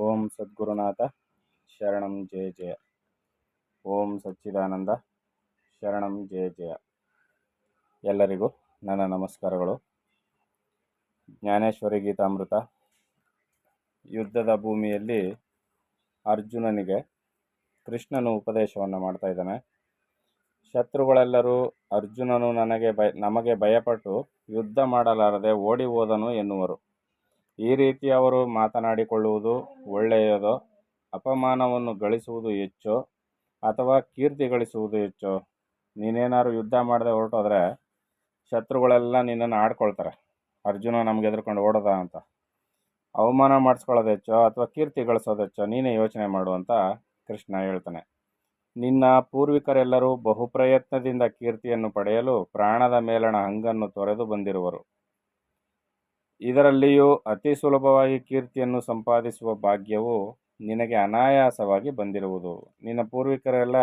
ಓಂ ಸದ್ಗುರುನಾಥ ಶರಣಂ ಜಯ ಜಯ. ಓಂ ಸಚ್ಚಿದಾನಂದ ಶರಣಂ ಜಯ ಜಯ. ಎಲ್ಲರಿಗೂ ನನ್ನ ನಮಸ್ಕಾರಗಳು. ಜ್ಞಾನೇಶ್ವರಿ ಗೀತಾಮೃತ. ಯುದ್ಧದ ಭೂಮಿಯಲ್ಲಿ ಅರ್ಜುನನಿಗೆ ಕೃಷ್ಣನು ಉಪದೇಶವನ್ನು ಮಾಡ್ತಾ ಇದ್ದಾನೆ. ಶತ್ರುಗಳೆಲ್ಲರೂ ಅರ್ಜುನನು ನಮಗೆ ಭಯಪಟ್ಟು ಯುದ್ಧ ಮಾಡಲಾರದೆ ಓಡಿ ಹೋದನು ಎನ್ನುವರು. ಈ ರೀತಿ ಅವರು ಮಾತನಾಡಿಕೊಳ್ಳುವುದು ಒಳ್ಳೆಯದೋ? ಅಪಮಾನವನ್ನು ಗಳಿಸುವುದು ಹೆಚ್ಚೋ ಅಥವಾ ಕೀರ್ತಿ ಗಳಿಸುವುದು ಹೆಚ್ಚೋ? ನೀನೇನಾದ್ರು ಯುದ್ಧ ಮಾಡದೆ ಹೊರಟೋದ್ರೆ ಶತ್ರುಗಳೆಲ್ಲ ನಿನ್ನನ್ನು ಆಡ್ಕೊಳ್ತಾರೆ, ಅರ್ಜುನ ನಮ್ಗೆ ಎದುರ್ಕೊಂಡು ಓಡೋದ ಅಂತ. ಅವಮಾನ ಮಾಡಿಸ್ಕೊಳ್ಳೋದು ಹೆಚ್ಚೋ ಅಥವಾ ಕೀರ್ತಿ ಗಳಿಸೋದು ಹೆಚ್ಚೋ? ನೀನೇ ಯೋಚನೆ ಮಾಡು ಅಂತ ಕೃಷ್ಣ ಹೇಳ್ತಾನೆ. ನಿನ್ನ ಪೂರ್ವಿಕರೆಲ್ಲರೂ ಬಹುಪ್ರಯತ್ನದಿಂದ ಕೀರ್ತಿಯನ್ನು ಪಡೆಯಲು ಪ್ರಾಣದ ಮೇಲಣ ಹಂಗನ್ನು ತೊರೆದು ಬಂದಿರುವರು. ಇದರಲ್ಲಿಯೂ ಅತಿ ಸುಲಭವಾಗಿ ಕೀರ್ತಿಯನ್ನು ಸಂಪಾದಿಸುವ ಭಾಗ್ಯವು ನಿನಗೆ ಅನಾಯಾಸವಾಗಿ ಬಂದಿರುವುದು. ನಿನ್ನ ಪೂರ್ವಿಕರೆಲ್ಲ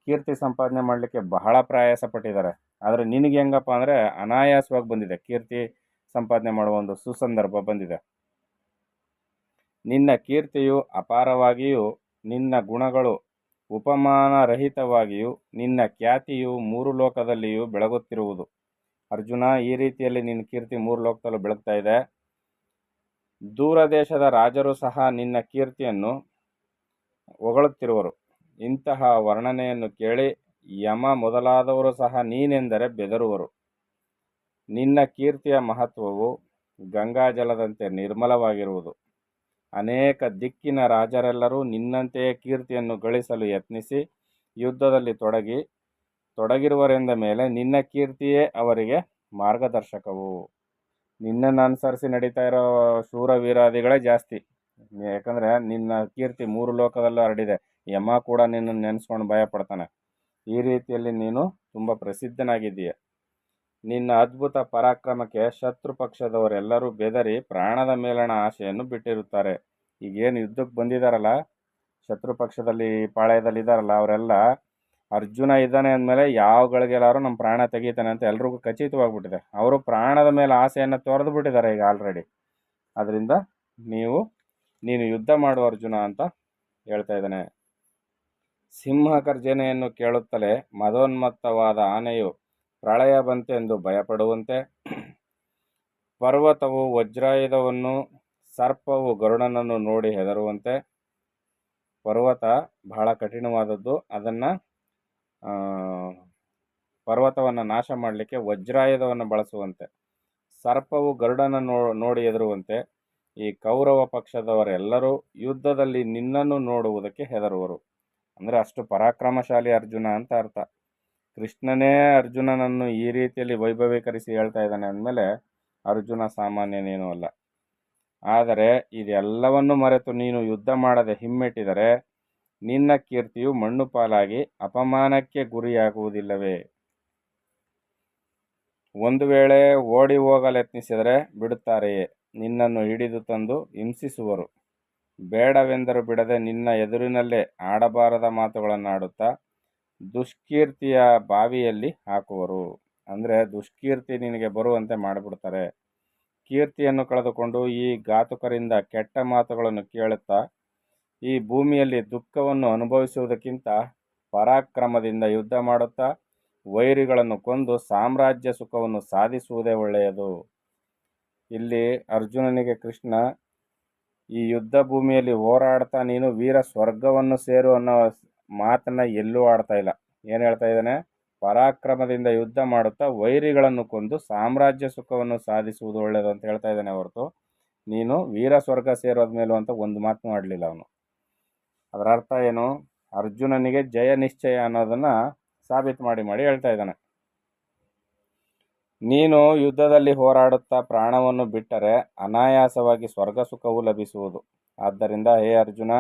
ಕೀರ್ತಿ ಸಂಪಾದನೆ ಮಾಡಲಿಕ್ಕೆ ಬಹಳ ಪ್ರಯಾಸ ಪಟ್ಟಿದ್ದಾರೆ, ಆದರೆ ನಿನಗೆ ಹೆಂಗಪ್ಪ ಅಂದರೆ ಅನಾಯಾಸವಾಗಿ ಬಂದಿದೆ. ಕೀರ್ತಿ ಸಂಪಾದನೆ ಮಾಡುವ ಒಂದು ಸುಸಂದರ್ಭ ಬಂದಿದೆ. ನಿನ್ನ ಕೀರ್ತಿಯು ಅಪಾರವಾಗಿಯೂ ನಿನ್ನ ಗುಣಗಳು ಉಪಮಾನರಹಿತವಾಗಿಯೂ ನಿನ್ನ ಖ್ಯಾತಿಯು ಮೂರು ಲೋಕದಲ್ಲಿಯೂ ಬೆಳಗುತ್ತಿರುವುದು. ಅರ್ಜುನ, ಈ ರೀತಿಯಲ್ಲಿ ನಿನ್ನ ಕೀರ್ತಿ ಮೂರು ಲೋಕದಲ್ಲೂ ಬೆಳಗ್ತಾ ಇದೆ. ದೂರ ದೇಶದ ರಾಜರು ಸಹ ನಿನ್ನ ಕೀರ್ತಿಯನ್ನು ಹೊಗಳುತ್ತಿರುವರು. ಇಂತಹ ವರ್ಣನೆಯನ್ನು ಕೇಳಿ ಯಮ ಮೊದಲಾದವರು ಸಹ ನೀನೆಂದರೆ ಬೆದರುವರು. ನಿನ್ನ ಕೀರ್ತಿಯ ಮಹತ್ವವು ಗಂಗಾಜಲದಂತೆ ನಿರ್ಮಲವಾಗಿರುವುದು. ಅನೇಕ ದಿಕ್ಕಿನ ರಾಜರೆಲ್ಲರೂ ನಿನ್ನಂತೆಯೇ ಕೀರ್ತಿಯನ್ನು ಗಳಿಸಲು ಯತ್ನಿಸಿ ಯುದ್ಧದಲ್ಲಿ ತೊಡಗಿರುವರೆಂದ ಮೇಲೆ ನಿನ್ನ ಕೀರ್ತಿಯೇ ಅವರಿಗೆ ಮಾರ್ಗದರ್ಶಕವು. ನಿನ್ನನ್ನು ಅನುಸರಿಸಿ ನಡೀತಾ ಇರೋ ಶೂರವೀರಾದಿಗಳೇ ಜಾಸ್ತಿ. ಯಾಕಂದರೆ ನಿನ್ನ ಕೀರ್ತಿ ಮೂರು ಲೋಕದಲ್ಲೂ ಹರಡಿದೆ. ಯಮ ಕೂಡ ನಿನ್ನನ್ನು ನೆನೆಸ್ಕೊಂಡು ಭಯ ಪಡ್ತಾನೆ. ಈ ರೀತಿಯಲ್ಲಿ ನೀನು ತುಂಬ ಪ್ರಸಿದ್ಧನಾಗಿದ್ದೀಯ. ನಿನ್ನ ಅದ್ಭುತ ಪರಾಕ್ರಮಕ್ಕೆ ಶತ್ರು ಪಕ್ಷದವರೆಲ್ಲರೂ ಬೆದರಿ ಪ್ರಾಣದ ಮೇಲಣ ಆಶೆಯನ್ನು ಬಿಟ್ಟಿರುತ್ತಾರೆ. ಈಗೇನು ಯುದ್ಧಕ್ಕೆ ಬಂದಿದ್ದಾರಲ್ಲ, ಶತ್ರು ಪಕ್ಷದಲ್ಲಿ ಪಾಳ್ಯದಲ್ಲಿ ಇದ್ದಾರಲ್ಲ, ಅವರೆಲ್ಲ ಅರ್ಜುನ ಇದ್ದಾನೆ ಅಂದಮೇಲೆ ಯಾವ ಗಳಿಗೆಲ್ಲಾರು ನಮ್ಮ ಪ್ರಾಣ ತೆಗೀತಾನೆ ಅಂತ ಎಲ್ರಿಗೂ ಖಚಿತವಾಗ್ಬಿಟ್ಟಿದೆ. ಅವರು ಪ್ರಾಣದ ಮೇಲೆ ಆಸೆಯನ್ನು ತೊರೆದು ಬಿಟ್ಟಿದ್ದಾರೆ ಈಗ ಆಲ್ರೆಡಿ. ಅದರಿಂದ ನೀನು ಯುದ್ಧ ಮಾಡು ಅರ್ಜುನ ಅಂತ ಹೇಳ್ತಾ ಇದ್ದಾನೆ. ಸಿಂಹ ಗರ್ಜನೆಯನ್ನು ಕೇಳುತ್ತಲೇ ಮದೋನ್ಮತ್ತವಾದ ಆನೆಯು ಪ್ರಳಯ ಬಂತೆಂದು ಭಯಪಡುವಂತೆ, ಪರ್ವತವು ವಜ್ರಾಯುಧವನ್ನು, ಸರ್ಪವು ಗರುಡನನ್ನು ನೋಡಿ ಹೆದರುವಂತೆ. ಪರ್ವತ ಬಹಳ ಕಠಿಣವಾದದ್ದು. ಪರ್ವತವನ್ನು ನಾಶ ಮಾಡಲಿಕ್ಕೆ ವಜ್ರಾಯುಧವನ್ನು ಬಳಸುವಂತೆ, ಸರ್ಪವು ಗರುಡನನ್ನು ನೋಡಿ ಹೆದರುವಂತೆ ಈ ಕೌರವ ಪಕ್ಷದವರೆಲ್ಲರೂ ಯುದ್ಧದಲ್ಲಿ ನಿನ್ನನ್ನು ನೋಡುವುದಕ್ಕೆ ಹೆದರುವರು. ಅಂದರೆ ಅಷ್ಟು ಪರಾಕ್ರಮಶಾಲಿ ಅರ್ಜುನ ಅಂತ ಅರ್ಥ. ಕೃಷ್ಣನೇ ಅರ್ಜುನನನ್ನು ಈ ರೀತಿಯಲ್ಲಿ ವೈಭವೀಕರಿಸಿ ಹೇಳ್ತಾ ಇದ್ದಾನೆ ಅಂದಮೇಲೆ ಅರ್ಜುನ ಸಾಮಾನ್ಯನೇನೂ ಅಲ್ಲ. ಆದರೆ ಇದೆಲ್ಲವನ್ನು ಮರೆತು ನೀನು ಯುದ್ಧ ಮಾಡದೆ ಹಿಮ್ಮೆಟ್ಟಿದರೆ ನಿನ್ನ ಕೀರ್ತಿಯು ಮಣ್ಣು ಪಾಲಾಗಿ ಅಪಮಾನಕ್ಕೆ ಗುರಿಯಾಗುವುದಿಲ್ಲವೇ? ಒಂದು ವೇಳೆ ಓಡಿ ಹೋಗಲು ಯತ್ನಿಸಿದರೆ ಬಿಡುತ್ತಾರೆಯೇ? ನಿನ್ನನ್ನು ಹಿಡಿದು ತಂದು ಹಿಂಸಿಸುವರು. ಬೇಡವೆಂದರೂ ಬಿಡದೆ ನಿನ್ನ ಎದುರಿನಲ್ಲೇ ಆಡಬಾರದ ಮಾತುಗಳನ್ನು ಆಡುತ್ತಾ ದುಷ್ಕೀರ್ತಿಯ ಬಾವಿಯಲ್ಲಿ ಹಾಕುವರು. ಅಂದರೆ ದುಷ್ಕೀರ್ತಿ ನಿನಗೆ ಬರುವಂತೆ ಮಾಡಿಬಿಡ್ತಾರೆ. ಕೀರ್ತಿಯನ್ನು ಕಳೆದುಕೊಂಡು ಈ ಘಾತುಕರಿಂದ ಕೆಟ್ಟ ಮಾತುಗಳನ್ನು ಕೇಳುತ್ತಾ ಈ ಭೂಮಿಯಲ್ಲಿ ದುಃಖವನ್ನು ಅನುಭವಿಸುವುದಕ್ಕಿಂತ ಪರಾಕ್ರಮದಿಂದ ಯುದ್ಧ ಮಾಡುತ್ತಾ ವೈರಿಗಳನ್ನು ಕೊಂದು ಸಾಮ್ರಾಜ್ಯ ಸುಖವನ್ನು ಸಾಧಿಸುವುದೇ ಒಳ್ಳೆಯದು. ಇಲ್ಲಿ ಅರ್ಜುನನಿಗೆ ಕೃಷ್ಣ ಈ ಯುದ್ಧ ಭೂಮಿಯಲ್ಲಿ ಹೋರಾಡ್ತಾ ನೀನು ವೀರ ಸ್ವರ್ಗವನ್ನು ಸೇರು ಅನ್ನೋ ಮಾತನ್ನ ಎಲ್ಲೂ ಆಡ್ತಾ ಇಲ್ಲ. ಏನು ಹೇಳ್ತಾ ಇದ್ದಾನೆ? ಪರಾಕ್ರಮದಿಂದ ಯುದ್ಧ ಮಾಡುತ್ತಾ ವೈರಿಗಳನ್ನು ಕೊಂದು ಸಾಮ್ರಾಜ್ಯ ಸುಖವನ್ನು ಸಾಧಿಸುವುದು ಒಳ್ಳೆಯದು ಅಂತ ಹೇಳ್ತಾ ಇದ್ದಾನೆ ಹೊರತು ನೀನು ವೀರ ಸ್ವರ್ಗ ಸೇರೋದ ಮೇಲೂ ಅಂತ ಒಂದು ಮಾತು ಮಾಡಲಿಲ್ಲ ಅವನು. ಅದರ ಅರ್ಥ ಏನು? ಅರ್ಜುನನಿಗೆ ಜಯ ನಿಶ್ಚಯ ಅನ್ನೋದನ್ನು ಸಾಬೀತು ಮಾಡಿ ಹೇಳ್ತಾ ಇದ್ದಾನೆ. ನೀನು ಯುದ್ಧದಲ್ಲಿ ಹೋರಾಡುತ್ತಾ ಪ್ರಾಣವನ್ನು ಬಿಟ್ಟರೆ ಅನಾಯಾಸವಾಗಿ ಸ್ವರ್ಗ ಸುಖವು ಲಭಿಸುವುದು. ಆದ್ದರಿಂದ ಹೇ ಅರ್ಜುನ,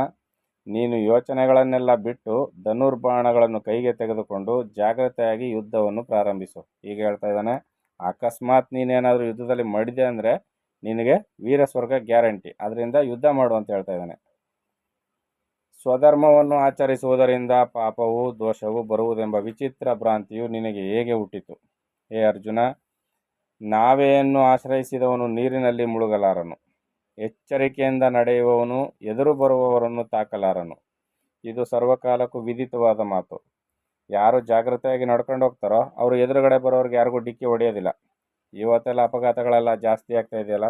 ನೀನು ಯೋಚನೆಗಳನ್ನೆಲ್ಲ ಬಿಟ್ಟು ಧನುರ್ಬಾಣಗಳನ್ನು ಕೈಗೆ ತೆಗೆದುಕೊಂಡು ಜಾಗ್ರತೆಯಾಗಿ ಯುದ್ಧವನ್ನು ಪ್ರಾರಂಭಿಸು. ಈಗ ಹೇಳ್ತಾ ಇದ್ದಾನೆ, ಅಕಸ್ಮಾತ್ ನೀನೇನಾದರೂ ಯುದ್ಧದಲ್ಲಿ ಮಡಿದೆ ಅಂದರೆ ನಿನಗೆ ವೀರ ಸ್ವರ್ಗ ಗ್ಯಾರಂಟಿ. ಅದರಿಂದ ಯುದ್ಧ ಮಾಡು ಅಂತ ಹೇಳ್ತಾ ಇದ್ದಾನೆ. ಸ್ವಧರ್ಮವನ್ನು ಆಚರಿಸುವುದರಿಂದ ಪಾಪವು ದೋಷವು ಬರುವುದೆಂಬ ವಿಚಿತ್ರ ಭ್ರಾಂತಿಯು ನಿನಗೆ ಹೇಗೆ ಹುಟ್ಟಿತು? ಹೇ ಅರ್ಜುನ, ನಾವೆಯನ್ನು ಆಶ್ರಯಿಸಿದವನು ನೀರಿನಲ್ಲಿ ಮುಳುಗಲಾರನು. ಎಚ್ಚರಿಕೆಯಿಂದ ನಡೆಯುವವನು ಎದುರು ಬರುವವರನ್ನು ತಾಕಲಾರನು. ಇದು ಸರ್ವಕಾಲಕ್ಕೂ ವಿದಿತವಾದ ಮಾತು. ಯಾರು ಜಾಗ್ರತೆಯಾಗಿ ನಡ್ಕೊಂಡು ಹೋಗ್ತಾರೋ ಅವರು ಎದುರುಗಡೆ ಬರೋರಿಗೆ ಯಾರಿಗೂ ಡಿಕ್ಕಿ ಹೊಡೆಯೋದಿಲ್ಲ. ಇವತ್ತೆಲ್ಲ ಅಪಘಾತಗಳೆಲ್ಲ ಜಾಸ್ತಿ ಆಗ್ತಾ ಇದೆಯಲ್ಲ,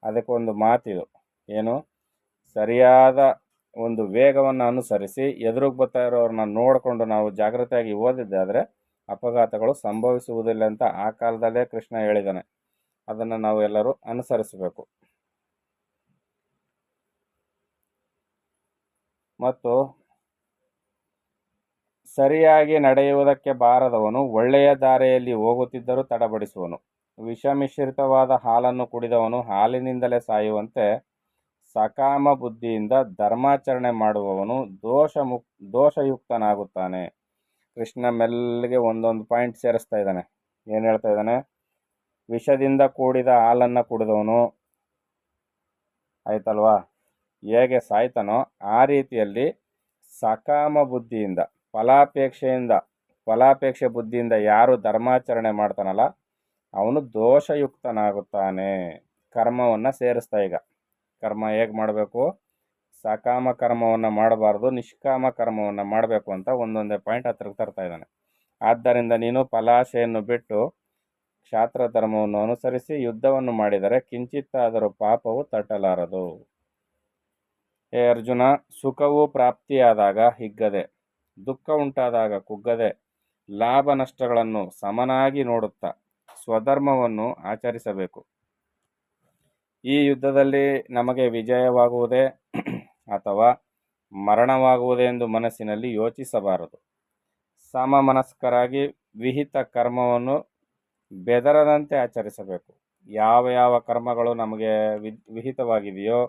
ಅದಕ್ಕೊಂದು ಮಾತಿದು, ಏನು, ಸರಿಯಾದ ಒಂದು ವೇಗವನ್ನು ಅನುಸರಿಸಿ ಎದುರಿಗೆ ಬರ್ತಾ ಇರೋರನ್ನ ನೋಡಿಕೊಂಡು ನಾವು ಜಾಗ್ರತೆಯಾಗಿ ಓದಿದ್ದಾದರೆ ಅಪಘಾತಗಳು ಸಂಭವಿಸುವುದಿಲ್ಲ ಅಂತ ಆ ಕಾಲದಲ್ಲೇ ಕೃಷ್ಣ ಹೇಳಿದ್ದಾನೆ. ಅದನ್ನು ನಾವು ಎಲ್ಲರೂ ಅನುಸರಿಸಬೇಕು. ಮತ್ತು ಸರಿಯಾಗಿ ನಡೆಯುವುದಕ್ಕೆ ಬಾರದವನು ಒಳ್ಳೆಯ ದಾರಿಯಲ್ಲಿ ಹೋಗುತ್ತಿದ್ದರೂ ತಡಬಡಿಸುವನು. ವಿಷಮಿಶ್ರಿತವಾದ ಹಾಲನ್ನು ಕುಡಿದವನು ಹಾಲಿನಿಂದಲೇ ಸಾಯುವಂತೆ ಸಕಾಮ ಬುದ್ಧಿಯಿಂದ ಧರ್ಮಾಚರಣೆ ಮಾಡುವವನು ದೋಷಯುಕ್ತನಾಗುತ್ತಾನೆ. ಕೃಷ್ಣ ಮೆಲ್ಲಿಗೆ ಒಂದೊಂದು ಪಾಯಿಂಟ್ ಸೇರಿಸ್ತಾ ಇದ್ದಾನೆ. ಏನು ಹೇಳ್ತಾ ಇದ್ದಾನೆ? ವಿಷದಿಂದ ಕೂಡಿದ ಹಾಲನ್ನು ಕುಡಿದವನು ಆಯ್ತಲ್ವಾ, ಹೇಗೆ ಸಾಯ್ತಾನೋ ಆ ರೀತಿಯಲ್ಲಿ ಸಕಾಮ ಬುದ್ಧಿಯಿಂದ ಫಲಾಪೇಕ್ಷೆ ಬುದ್ಧಿಯಿಂದ ಯಾರು ಧರ್ಮಾಚರಣೆ ಮಾಡ್ತಾನಲ್ಲ ಅವನು ದೋಷಯುಕ್ತನಾಗುತ್ತಾನೆ. ಕರ್ಮವನ್ನು ಸೇರಿಸ್ತಾ ಈಗ. ಕರ್ಮ ಹೇಗೆ ಮಾಡಬೇಕು? ಸಕಾಮ ಕರ್ಮವನ್ನು ಮಾಡಬಾರ್ದು, ನಿಷ್ಕಾಮ ಕರ್ಮವನ್ನು ಮಾಡಬೇಕು ಅಂತ ಒಂದೊಂದೇ ಪಾಯಿಂಟ್ ಹತ್ರಕ್ಕೆ ತರ್ತಾ ಇದ್ದಾನೆ. ಆದ್ದರಿಂದ ನೀನು ಫಲಾಶೆಯನ್ನು ಬಿಟ್ಟು ಕ್ಷಾತ್ರ ಧರ್ಮವನ್ನು ಅನುಸರಿಸಿ ಯುದ್ಧವನ್ನು ಮಾಡಿದರೆ ಕಿಂಚಿತ್ತಾದರೂ ಪಾಪವು ತಟ್ಟಲಾರದು. ಹೇ ಅರ್ಜುನ, ಸುಖವು ಪ್ರಾಪ್ತಿಯಾದಾಗ ಹಿಗ್ಗದೆ, ದುಃಖ ಉಂಟಾದಾಗ ಕುಗ್ಗದೆ, ಲಾಭ ನಷ್ಟಗಳನ್ನು ಸಮನಾಗಿ ನೋಡುತ್ತಾ ಸ್ವಧರ್ಮವನ್ನು ಆಚರಿಸಬೇಕು. ಈ ಯುದ್ಧದಲ್ಲಿ ನಮಗೆ ವಿಜಯವಾಗುವುದೇ ಅಥವಾ ಮರಣವಾಗುವುದೇ ಎಂದು ಮನಸ್ಸಿನಲ್ಲಿ ಯೋಚಿಸಬಾರದು. ಸಮಮನಸ್ಕರಾಗಿ ವಿಹಿತ ಕರ್ಮವನ್ನು ಬೆದರದಂತೆ ಆಚರಿಸಬೇಕು. ಯಾವ ಯಾವ ಕರ್ಮಗಳು ನಮಗೆ ವಿಹಿತವಾಗಿದೆಯೋ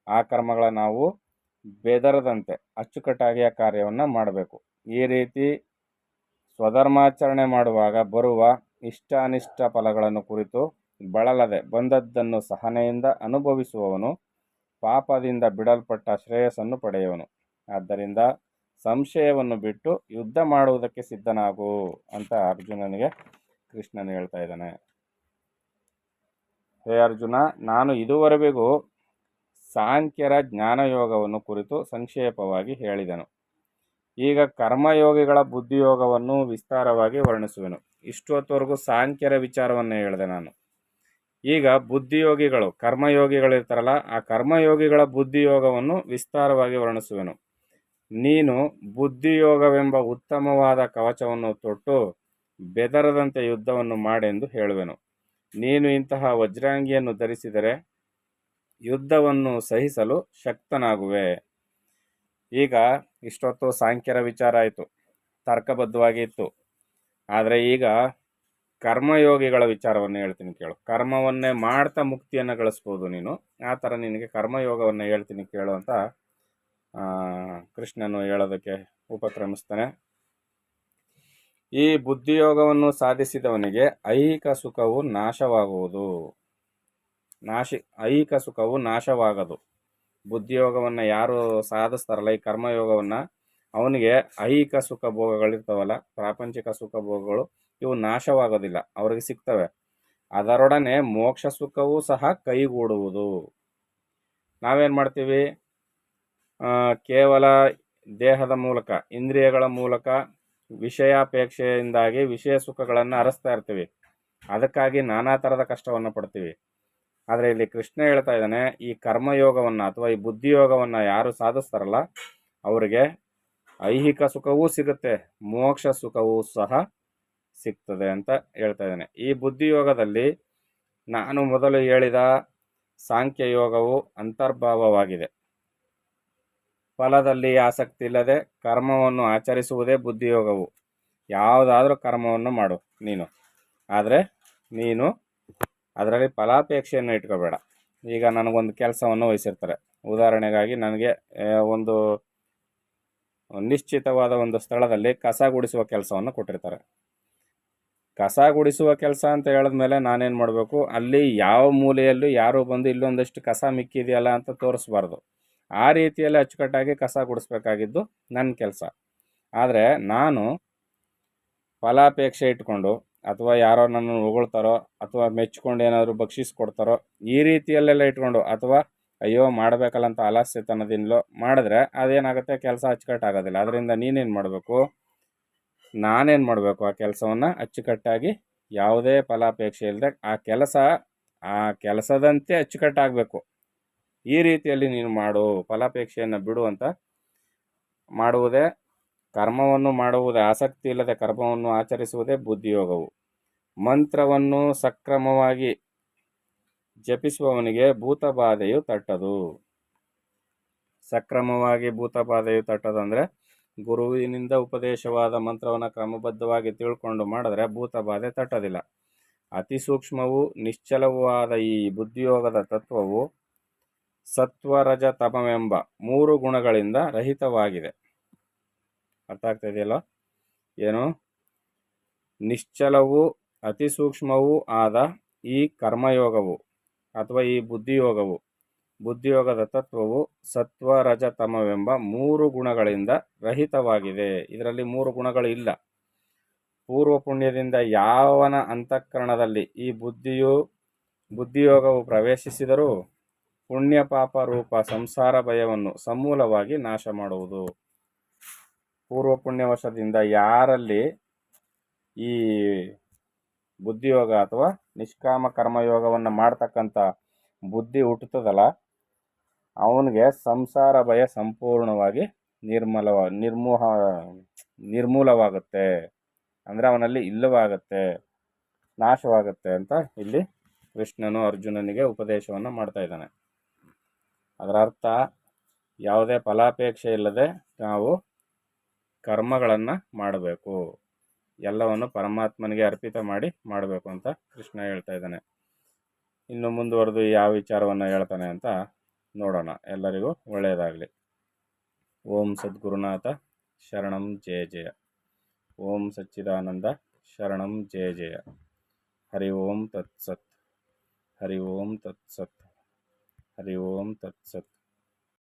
ಆ ಕರ್ಮಗಳ ನಾವು ಬೆದರದಂತೆ ಅಚ್ಚುಕಟ್ಟಾಗಿ ಆ ಕಾರ್ಯವನ್ನು ಮಾಡಬೇಕು. ಈ ರೀತಿ ಸ್ವಧರ್ಮಾಚರಣೆ ಮಾಡುವಾಗ ಬರುವ ಇಷ್ಟ ಅನಿಷ್ಟ ಫಲಗಳನ್ನು ಕುರಿತು ಬಳಲದೆ ಬಂದದ್ದನ್ನು ಸಹನೆಯಿಂದ ಅನುಭವಿಸುವವನು ಪಾಪದಿಂದ ಬಿಡಲ್ಪಟ್ಟ ಶ್ರೇಯಸ್ಸನ್ನು ಪಡೆಯುವನು. ಆದ್ದರಿಂದ ಸಂಶಯವನ್ನು ಬಿಟ್ಟು ಯುದ್ಧ ಮಾಡುವುದಕ್ಕೆ ಸಿದ್ಧನಾಗು ಅಂತ ಅರ್ಜುನನಿಗೆ ಕೃಷ್ಣನು ಹೇಳ್ತಾ ಇದ್ದಾನೆ. ಹೇ ಅರ್ಜುನ, ನಾನು ಇದುವರೆಗೂ ಸಾಂಖ್ಯರ ಜ್ಞಾನಯೋಗವನ್ನು ಕುರಿತು ಸಂಕ್ಷೇಪವಾಗಿ ಹೇಳಿದೆನು. ಈಗ ಕರ್ಮಯೋಗಿಗಳ ಬುದ್ಧಿಯೋಗವನ್ನು ವಿಸ್ತಾರವಾಗಿ ವರ್ಣಿಸುವೆನು. ಇಷ್ಟೊತ್ತವರೆಗೂ ಸಾಂಖ್ಯರ ವಿಚಾರವನ್ನು ಹೇಳಿದೆ ನಾನು. ಈಗ ಬುದ್ಧಿಯೋಗಿಗಳು, ಕರ್ಮಯೋಗಿಗಳಿರ್ತಾರಲ್ಲ, ಆ ಕರ್ಮಯೋಗಿಗಳ ಬುದ್ಧಿಯೋಗವನ್ನು ವಿಸ್ತಾರವಾಗಿ ವರ್ಣಿಸುವೆನು. ನೀನು ಬುದ್ಧಿಯೋಗವೆಂಬ ಉತ್ತಮವಾದ ಕವಚವನ್ನು ತೊಟ್ಟು ಬೆದರದಂತೆ ಯುದ್ಧವನ್ನು ಮಾಡೆಂದು ಹೇಳುವೆನು. ನೀನು ಇಂತಹ ವಜ್ರಾಂಗಿಯನ್ನು ಧರಿಸಿದರೆ ಯುದ್ಧವನ್ನು ಸಹಿಸಲು ಶಕ್ತನಾಗುವೆ. ಈಗ ಇಷ್ಟೊತ್ತು ಸಾಂಖ್ಯರ ವಿಚಾರ ಆಯಿತು, ತರ್ಕಬದ್ಧವಾಗಿ ಇತ್ತು. ಆದರೆ ಈಗ ಕರ್ಮಯೋಗಿಗಳ ವಿಚಾರವನ್ನು ಹೇಳ್ತೀನಿ ಕೇಳು. ಕರ್ಮವನ್ನೇ ಮಾಡ್ತಾ ಮುಕ್ತಿಯನ್ನು ಗಳಿಸ್ಬೋದು ನೀನು. ಆ ಥರ ನಿನಗೆ ಕರ್ಮಯೋಗವನ್ನು ಹೇಳ್ತೀನಿ ಕೇಳು ಅಂತ ಕೃಷ್ಣನು ಹೇಳೋದಕ್ಕೆ ಉಪಕ್ರಮಿಸ್ತಾನೆ. ಈ ಬುದ್ಧಿಯೋಗವನ್ನು ಸಾಧಿಸಿದವನಿಗೆ ಐಹಿಕ ಸುಖವು ನಾಶವಾಗುವುದು. ಐಹಿಕ ಸುಖವು ನಾಶವಾಗದು. ಬುದ್ಧಿಯೋಗವನ್ನು ಯಾರು ಸಾಧಿಸ್ತಾರಲ್ಲ, ಈ ಕರ್ಮಯೋಗವನ್ನು, ಅವನಿಗೆ ಐಹಿಕ ಸುಖ ಭೋಗಗಳಿರ್ತಾವಲ್ಲ, ಪ್ರಾಪಂಚಿಕ ಸುಖ ಭೋಗಗಳು, ಇವು ನಾಶವಾಗೋದಿಲ್ಲ, ಅವ್ರಿಗೆ ಸಿಗ್ತವೆ. ಅದರೊಡನೆ ಮೋಕ್ಷ ಸುಖವೂ ಸಹ ಕೈಗೂಡುವುದು. ನಾವೇನು ಮಾಡ್ತೀವಿ? ಕೇವಲ ದೇಹದ ಮೂಲಕ, ಇಂದ್ರಿಯಗಳ ಮೂಲಕ ವಿಷಯಾಪೇಕ್ಷೆಯಿಂದಾಗಿ ವಿಷಯ ಸುಖಗಳನ್ನು ಅರಸ್ತಾ ಇರ್ತೀವಿ. ಅದಕ್ಕಾಗಿ ನಾನಾ ಥರದ ಕಷ್ಟವನ್ನು ಪಡ್ತೀವಿ. ಆದರೆ ಇಲ್ಲಿ ಕೃಷ್ಣ ಹೇಳ್ತಾ ಇದ್ದಾನೆ, ಈ ಕರ್ಮಯೋಗವನ್ನು ಅಥವಾ ಈ ಬುದ್ಧಿಯೋಗವನ್ನು ಯಾರು ಸಾಧಿಸ್ತಾರಲ್ಲ ಅವರಿಗೆ ಐಹಿಕ ಸುಖವೂ ಸಿಗುತ್ತೆ, ಮೋಕ್ಷ ಸುಖವೂ ಸಹ ಸಿಗ್ತದೆ ಅಂತ ಹೇಳ್ತಾ ಇದ್ದಾನೆ. ಈ ಬುದ್ಧಿಯೋಗದಲ್ಲಿ ನಾನು ಮೊದಲು ಹೇಳಿದ ಸಾಂಖ್ಯಯೋಗವು ಅಂತರ್ಭಾವವಾಗಿದೆ. ಫಲದಲ್ಲಿ ಆಸಕ್ತಿ ಇಲ್ಲದೆ ಕರ್ಮವನ್ನು ಆಚರಿಸುವುದೇ ಬುದ್ಧಿಯೋಗವು. ಯಾವುದಾದ್ರೂ ಕರ್ಮವನ್ನು ಮಾಡು ನೀನು, ಆದರೆ ನೀನು ಅದರಲ್ಲಿ ಫಲಾಪೇಕ್ಷೆಯನ್ನು ಇಟ್ಕೋಬೇಡ. ಈಗ ನನಗೊಂದು ಕೆಲಸವನ್ನು ವಹಿಸಿರ್ತಾರೆ. ಉದಾಹರಣೆಗಾಗಿ ನನಗೆ ಒಂದು ನಿಶ್ಚಿತವಾದ ಒಂದು ಸ್ಥಳದಲ್ಲಿ ಕಸ ಗುಡಿಸುವ ಕೆಲಸವನ್ನು ಕೊಟ್ಟಿರ್ತಾರೆ. ಕಸ ಗುಡಿಸುವ ಕೆಲಸ ಅಂತ ಹೇಳಿದ್ಮೇಲೆ ನಾನೇನು ಮಾಡಬೇಕು? ಅಲ್ಲಿ ಯಾವ ಮೂಲೆಯಲ್ಲೂ ಯಾರು ಬಂದು ಇಲ್ಲೊಂದಷ್ಟು ಕಸ ಮಿಕ್ಕಿದೆಯಲ್ಲ ಅಂತ ತೋರಿಸ್ಬಾರ್ದು. ಆ ರೀತಿಯಲ್ಲಿ ಅಚ್ಚುಕಟ್ಟಾಗಿ ಕಸ ಗುಡಿಸ್ಬೇಕಾಗಿದ್ದು ನನ್ನ ಕೆಲಸ. ಆದರೆ ನಾನು ಫಲಾಪೇಕ್ಷೆ ಇಟ್ಕೊಂಡು ಅಥವಾ ಯಾರೋ ನನ್ನನ್ನು ಹೊಗಳ್ತಾರೋ ಅಥವಾ ಮೆಚ್ಕೊಂಡು ಏನಾದರೂ ಬಕ್ಷಿಸ್ ಕೊಡ್ತಾರೋ ಈ ರೀತಿಯಲ್ಲೆಲ್ಲ ಇಟ್ಕೊಂಡು ಅಥವಾ ಅಯ್ಯೋ ಮಾಡಬೇಕಲ್ಲ ಅಂತ ಆಲಸ್ಯತನದಿಂದಲೋ ಮಾಡಿದ್ರೆ ಅದೇನಾಗುತ್ತೆ, ಕೆಲಸ ಅಚ್ಚುಕಟ್ಟಾಗೋದಿಲ್ಲ. ಅದರಿಂದ ನೀನೇನು ಮಾಡಬೇಕು, ನಾನೇನು ಮಾಡಬೇಕು, ಆ ಕೆಲಸವನ್ನು ಅಚ್ಚುಕಟ್ಟಾಗಿ ಯಾವುದೇ ಫಲಾಪೇಕ್ಷೆ ಇಲ್ಲದೆ ಆ ಕೆಲಸದಂತೆ ಅಚ್ಚುಕಟ್ಟಾಗಬೇಕು. ಈ ರೀತಿಯಲ್ಲಿ ನೀನು ಮಾಡು, ಫಲಾಪೇಕ್ಷೆಯನ್ನು ಬಿಡು ಅಂತ ಮಾಡುವುದೇ ಕರ್ಮವನ್ನು ಮಾಡುವುದೇ ಆಸಕ್ತಿ ಇಲ್ಲದೆ ಕರ್ಮವನ್ನು ಆಚರಿಸುವುದೇ ಬುದ್ಧಿಯೋಗವು. ಮಂತ್ರವನ್ನು ಸಕ್ರಮವಾಗಿ ಜಪಿಸುವವನಿಗೆ ಭೂತಬಾಧೆಯು ತಟ್ಟದು. ಸಕ್ರಮವಾಗಿ ಭೂತಬಾಧೆಯು ತಟ್ಟದು ಅಂದರೆ ಗುರುವಿನಿಂದ ಉಪದೇಶವಾದ ಮಂತ್ರವನ್ನು ಕ್ರಮಬದ್ಧವಾಗಿ ತಿಳ್ಕೊಂಡು ಮಾಡಿದ್ರೆ ಭೂತಬಾಧೆ ತಟ್ಟೋದಿಲ್ಲ. ಅತಿ ಸೂಕ್ಷ್ಮವೂ ನಿಶ್ಚಲವೂ ಆದ ಈ ಬುದ್ಧಿಯೋಗದ ತತ್ವವು ಸತ್ವರಜ ತಮವೆಂಬ 3 ಗುಣಗಳಿಂದ ರಹಿತವಾಗಿದೆ. ಅರ್ಥ ಆಗ್ತಾ ಇದೆಯಲ್ಲ? ಏನು? ನಿಶ್ಚಲವೂ ಅತಿ ಸೂಕ್ಷ್ಮವೂ ಆದ ಈ ಕರ್ಮಯೋಗವು ಅಥವಾ ಈ ಬುದ್ಧಿಯೋಗದ ತತ್ವವು ಸತ್ವರಜತಮವೆಂಬ 3 ಗುಣಗಳಿಂದ ರಹಿತವಾಗಿದೆ. ಇದರಲ್ಲಿ 3 ಗುಣಗಳು ಇಲ್ಲ. ಪೂರ್ವ ಪುಣ್ಯದಿಂದ ಯಾವನ ಅಂತಃಕರಣದಲ್ಲಿ ಈ ಬುದ್ಧಿಯೋಗವು ಪ್ರವೇಶಿಸಿದರೂ ಪುಣ್ಯ ಪಾಪ ರೂಪ ಸಂಸಾರ ಭಯವನ್ನು ಸಮೂಲವಾಗಿ ನಾಶ ಮಾಡುವುದು. ಪೂರ್ವ ಪುಣ್ಯವಶದಿಂದ ಯಾರಲ್ಲಿ ಈ ಬುದ್ಧಿಯೋಗ ಅಥವಾ ನಿಷ್ಕಾಮ ಕರ್ಮಯೋಗವನ್ನು ಮಾಡ್ತಕ್ಕಂಥ ಬುದ್ಧಿ ಹುಟ್ಟುತ್ತದಲ್ಲ, ಅವನಿಗೆ ಸಂಸಾರ ಭಯ ಸಂಪೂರ್ಣವಾಗಿ ನಿರ್ಮೂಲವಾಗುತ್ತೆ. ಅಂದರೆ ಅವನಲ್ಲಿ ಇಲ್ಲವಾಗುತ್ತೆ, ನಾಶವಾಗುತ್ತೆ ಅಂತ ಇಲ್ಲಿ ಕೃಷ್ಣನು ಅರ್ಜುನನಿಗೆ ಉಪದೇಶವನ್ನು ಮಾಡ್ತಾ ಇದ್ದಾನೆ. ಅದರ ಅರ್ಥ ಯಾವುದೇ ಫಲಾಪೇಕ್ಷೆ ಇಲ್ಲದೆ ನಾವು ಕರ್ಮಗಳನ್ನು ಮಾಡಬೇಕು, ಎಲ್ಲವನ್ನು ಪರಮಾತ್ಮನಿಗೆ ಅರ್ಪಿತ ಮಾಡಬೇಕು ಅಂತ ಕೃಷ್ಣ ಹೇಳ್ತಾ ಇದ್ದಾನೆ. ಇನ್ನು ಮುಂದುವರೆದು ಯಾವ ವಿಚಾರವನ್ನು ಹೇಳ್ತಾನೆ ಅಂತ ನೋಡೋಣ. ಎಲ್ಲರಿಗೂ ಒಳ್ಳೆಯದಾಗಲಿ. ಓಂ ಸದ್ಗುರುನಾಥ ಶರಣಂ ಜಯ ಜಯ. ಓಂ ಸಚ್ಚಿದಾನಂದ ಶರಣಂ ಜಯ ಜಯ. ಹರಿ ಓಂ ತತ್ಸತ್. ಹರಿ ಓಂ ತತ್ಸತ್. ಹರಿ ಓಂ ತತ್ಸತ್.